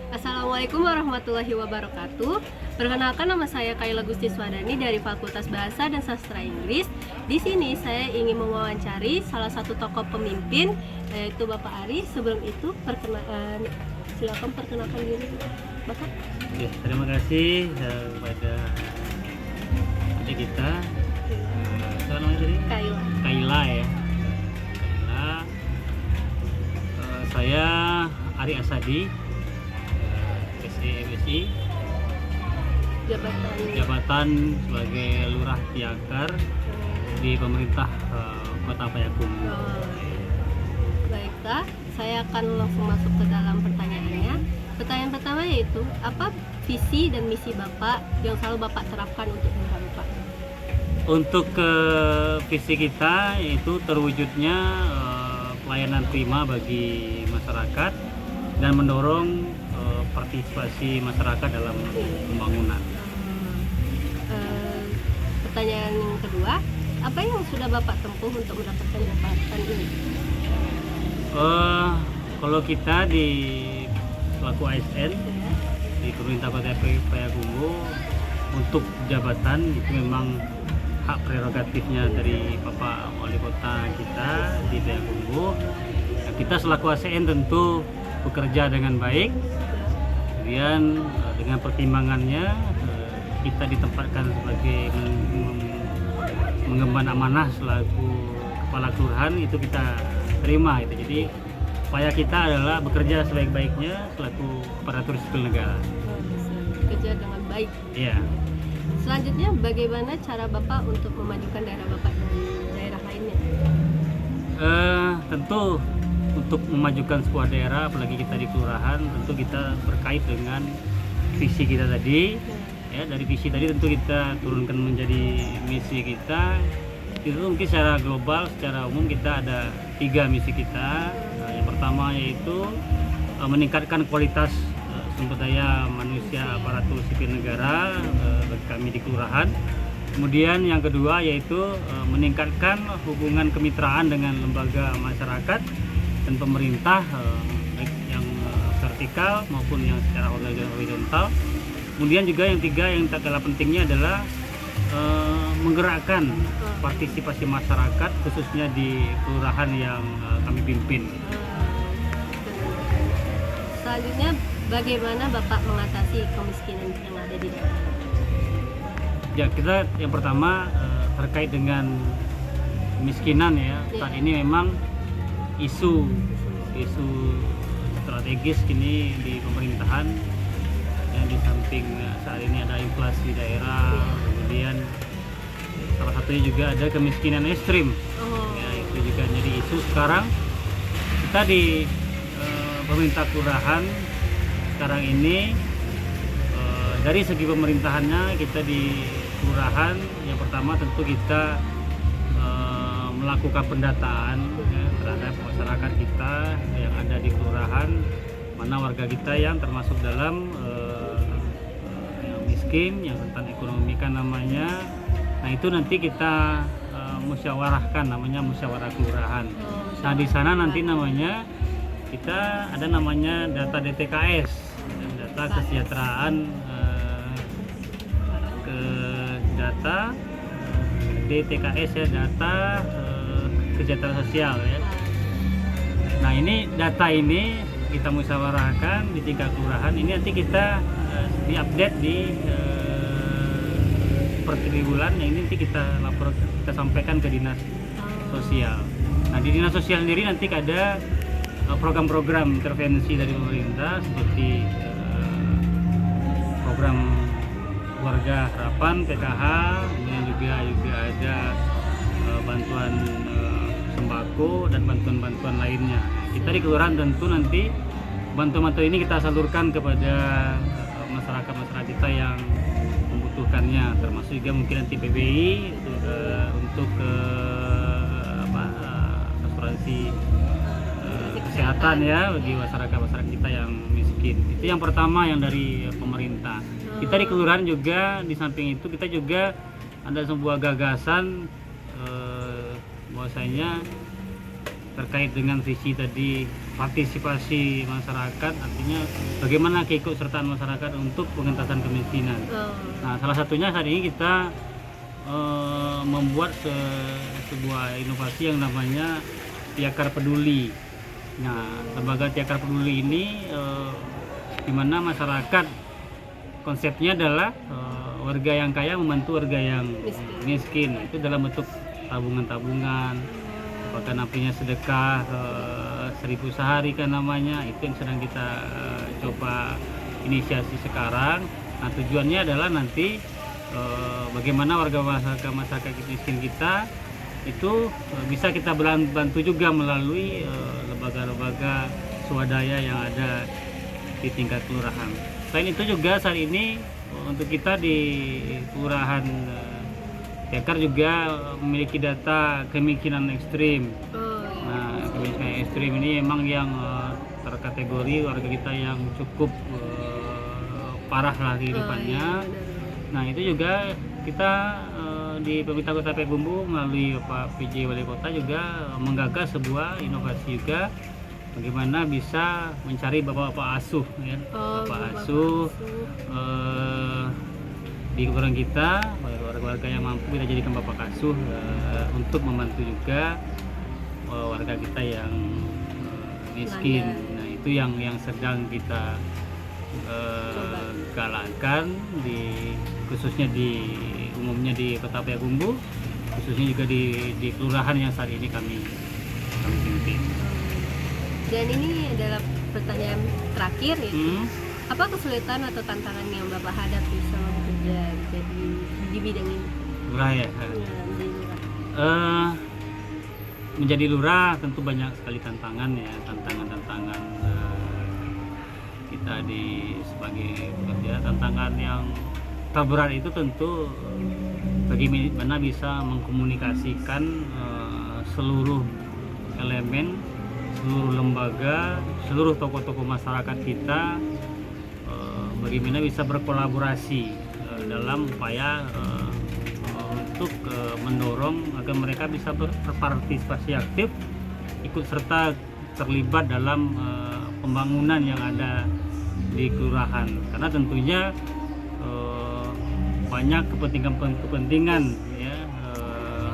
Assalamualaikum warahmatullahi wabarakatuh. Perkenalkan, nama saya Kayla Gustiswadani dari Fakultas Bahasa dan Sastra Inggris. Di sini saya ingin mewawancari salah satu tokoh pemimpin, yaitu Bapak Ari. Sebelum itu, silakan perkenalkan diri, Bapak. Ya, terima kasih kepada adik kita. Siapa namanya tadi? Kayla. Kayla ya. Kayla. Saya Ari Asadi, SE jabatan sebagai Lurah Tiakar di pemerintah Kota Payakumbuh. Baiklah, saya akan langsung masuk ke dalam pertanyaannya. Pertanyaan pertama yaitu, apa visi dan misi Bapak yang selalu Bapak terapkan untuk daerah Bapak? Untuk visi kita yaitu terwujudnya pelayanan prima bagi masyarakat dan mendorong partisipasi masyarakat dalam pembangunan. Pertanyaan yang kedua, apa yang sudah Bapak tempuh untuk mendapatkan jabatan ini? Kalau kita di selaku ASN di pemerintah Kota Payakumbuh, untuk jabatan itu memang hak prerogatifnya dari Bapak Wali Kota kita di Payakumbuh. Kita selaku ASN tentu bekerja dengan baik, kemudian dengan pertimbangannya kita ditempatkan sebagai mengemban amanah selaku kepala kelurahan, itu kita terima gitu. Jadi upaya kita adalah bekerja sebaik-baiknya selaku aparatur sipil negara. Bekerja dengan baik. Iya. Selanjutnya, bagaimana cara Bapak untuk memajukan daerah Bapak dari daerah lainnya? Tentu untuk memajukan sebuah daerah, apalagi kita di kelurahan, tentu kita berkait dengan visi kita tadi. Ya, dari visi tadi tentu kita turunkan menjadi misi kita. Itu mungkin secara global, secara umum kita ada 3 misi kita. Yang pertama yaitu meningkatkan kualitas sumber daya manusia aparatur sipil negara bagi kami di kelurahan. Kemudian yang kedua yaitu meningkatkan hubungan kemitraan dengan lembaga masyarakat dan pemerintah, baik yang vertikal maupun yang secara horizontal. Kemudian juga yang tiga yang tak kalah pentingnya adalah menggerakkan partisipasi masyarakat khususnya di kelurahan yang kami pimpin. Selanjutnya, bagaimana Bapak mengatasi kemiskinan yang ada di daerah? Ya, kita yang pertama terkait dengan kemiskinan ya. Saat ini memang isu strategis kini di pemerintahan, yang di samping saat ini ada inflasi daerah, kemudian salah satunya juga ada kemiskinan ekstrim. Ya, itu juga jadi isu sekarang. Kita di pemerintah kelurahan sekarang ini, dari segi pemerintahannya, kita di kelurahan yang pertama tentu kita melakukan pendataan ya, terhadap masyarakat kita yang ada di kelurahan, mana warga kita yang termasuk dalam yang miskin, yang rentan ekonomi kan namanya. Nah, itu nanti kita musyawarahkan, namanya musyawarah kelurahan. Nah, di sana nanti namanya kita ada namanya data DTKS, data kesejahteraan data DTKS ya, data kesejahteraan sosial ya. Nah, ini data ini kita musyawarahkan di tingkat kelurahan. Ini nanti kita diupdate di per triwulan. Yang ini nanti kita lapor, kita sampaikan ke dinas sosial. Nah, di dinas sosial sendiri nanti ada program-program intervensi dari pemerintah seperti program keluarga harapan PKH, kemudian juga ada bantuan sembako dan bantuan-bantuan lainnya. Kita di kelurahan tentu nanti bantuan-bantuan ini kita salurkan kepada masyarakat kita yang membutuhkannya, termasuk juga mungkin nanti PBI untuk asuransi kesehatan ya bagi masyarakat kita yang miskin. Itu yang pertama yang dari pemerintah. Kita di kelurahan juga di samping itu kita juga ada sebuah gagasan bahwasanya terkait dengan visi tadi partisipasi masyarakat, artinya bagaimana keikutsertaan masyarakat untuk pengentasan kemiskinan. Nah, salah satunya saat ini kita membuat sebuah inovasi yang namanya Tiakar Peduli. Nah, lembaga Tiakar Peduli ini di mana masyarakat, konsepnya adalah warga yang kaya membantu warga yang miskin. Itu dalam bentuk tabungan-tabungan, bahkan namanya sedekah 1000 sehari kan namanya. Itu yang sedang kita coba inisiasi sekarang. Nah, tujuannya adalah nanti bagaimana warga masyarakat miskin kita itu bisa kita bantu juga melalui lembaga-lembaga swadaya yang ada di tingkat kelurahan. Selain itu juga saat ini untuk kita di kelurahan Tiakar juga memiliki data kemiskinan ekstrim. Nah, kemiskinan ekstrim ini memang yang terkategori warga kita yang cukup parah lah kehidupannya. Nah, itu juga kita di pemerintah Kota Payakumbuh melalui Pak PJ Wali Kota juga menggagas sebuah inovasi juga bagaimana bisa mencari bapak-bapak asuh ya. Bapak asuh di kelurahan kita, warga-warga yang mampu kita jadikan bapak asuh untuk membantu juga warga kita yang miskin. Nah, itu yang sedang kita galakkan khususnya umumnya di Kota Payakumbuh, khususnya juga di kelurahan yang saat ini kami pimpin. Dan ini adalah pertanyaan terakhir itu. Apa kesulitan atau tantangan yang Bapak hadapi selama bekerja di bidang ini? Lurah ya. Menjadi lurah tentu banyak sekali tantangan ya, tantangan kita sebagai pekerja. Tantangan yang terberat itu tentu bagaimana bisa mengkomunikasikan seluruh elemen, seluruh lembaga, seluruh tokoh-tokoh masyarakat kita, bagaimana bisa berkolaborasi dalam upaya untuk mendorong agar mereka bisa berpartisipasi aktif, ikut serta terlibat dalam pembangunan yang ada di kelurahan. Karena tentunya banyak kepentingan ya,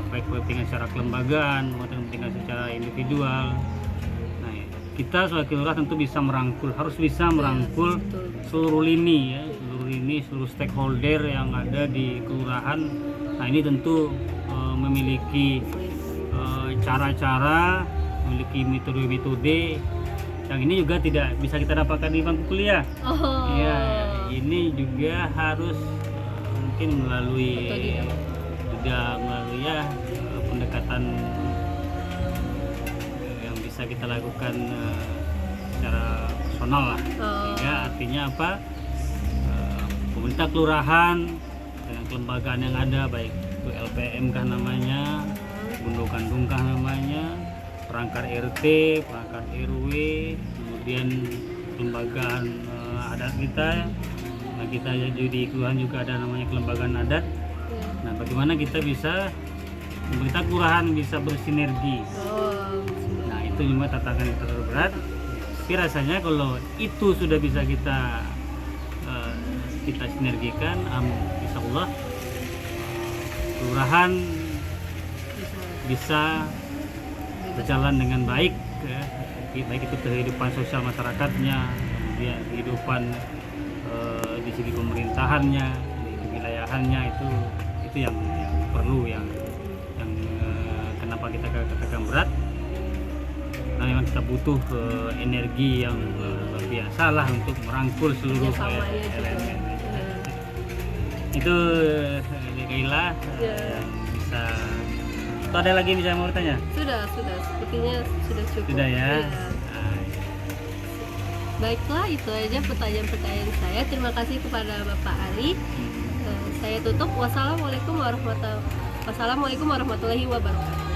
baik kepentingan secara kelembagaan maupun kepentingan secara individual. Nah, kita sebagai lurah tentu harus bisa merangkul seluruh lini ya, seluruh stakeholder yang ada di kelurahan. Nah, ini tentu memiliki cara-cara, memiliki metode-metode yang ini juga tidak bisa kita dapatkan di bangku kuliah. Ya, ini juga harus mungkin melalui ya pendekatan yang bisa kita lakukan secara personal lah. Sehingga artinya apa? Pemerintah kelurahan dengan kelembagaan yang ada, baik itu LPM kah namanya, Gundu kah namanya, perangkat RT, perangkat RW, kemudian kelembagaan adat kita. Nah, kita jadi di kelurahan juga ada namanya kelembagaan adat. Nah, bagaimana kita bisa pemerintah kelurahan bisa bersinergi. Nah, itu juga tantangan yang terberat. Tapi rasanya kalau itu sudah bisa kita sinergikan, insya Allah kelurahan bisa berjalan dengan baik ya. Baik itu kehidupan sosial masyarakatnya, kemudian kehidupan di segi pemerintahannya, di kewilayahannya, itu yang perlu, yang kenapa kita katakan berat. Nah, memang kita butuh energi yang luar biasa lah untuk merangkul seluruh elemen. Itu Kaila yang bisa. Atau ada lagi bisa mau bertanya? Sudah, sepertinya sudah cukup. Sudah ya. Baiklah, itu aja pertanyaan-pertanyaan saya. Terima kasih kepada Bapak Ali. Saya tutup. Wassalamualaikum warahmatullahi wabarakatuh.